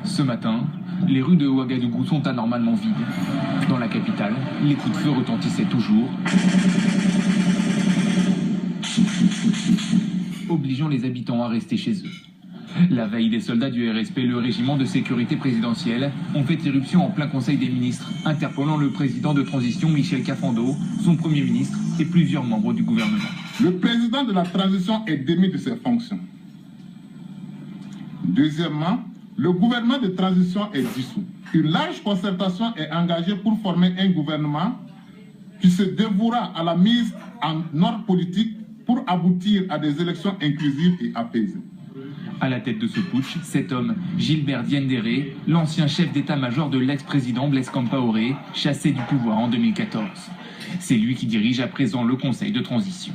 Ce matin, les rues de Ouagadougou sont anormalement vides. Dans la capitale, les coups de feu retentissaient toujours, obligeant les habitants à rester chez eux. La veille, des soldats du RSP, le régiment de sécurité présidentielle, ont fait irruption en plein Conseil des ministres, interpellant le président de transition Michel Kafando, son premier ministre et plusieurs membres du gouvernement. Le président de la transition est démis de ses fonctions. Deuxièmement, le gouvernement de transition est dissous. Une large concertation est engagée pour former un gouvernement qui se dévouera à la mise en ordre politique pour aboutir à des élections inclusives et apaisées. À la tête de ce putsch, cet homme, Gilbert Diendéré, l'ancien chef d'état-major de l'ex-président Blaise Compaoré, chassé du pouvoir en 2014. C'est lui qui dirige à présent le Conseil de transition.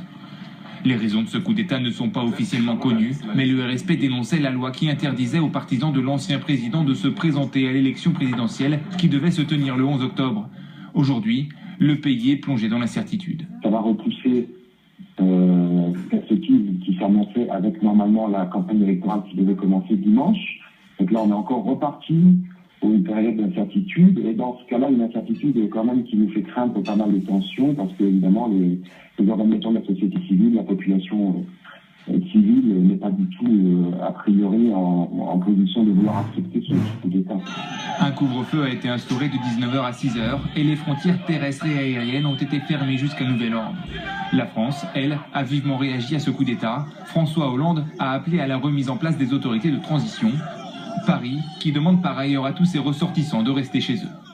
Les raisons de ce coup d'État ne sont pas officiellement connues, mais le RSP dénonçait la loi qui interdisait aux partisans de l'ancien président de se présenter à l'élection présidentielle qui devait se tenir le 11 octobre. Aujourd'hui, le pays est plongé dans l'incertitude. Ça va repousser perspective qui s'annonçait avec normalement la campagne électorale qui devait commencer dimanche. Donc là, on est encore reparti pour une période d'incertitude. Et dans ce cas-là, une incertitude quand même qui nous fait craindre pas mal de tensions parce que évidemment, les organisations de la société civile, la population civile n'est pas du tout a priori en position de vouloir accepter ce coup d'État. Un couvre-feu a été instauré de 19h à 6h et les frontières terrestres et aériennes ont été fermées jusqu'à nouvel ordre. La France, elle, a vivement réagi à ce coup d'État. François Hollande a appelé à la remise en place des autorités de transition. Paris, qui demande par ailleurs à tous ses ressortissants de rester chez eux.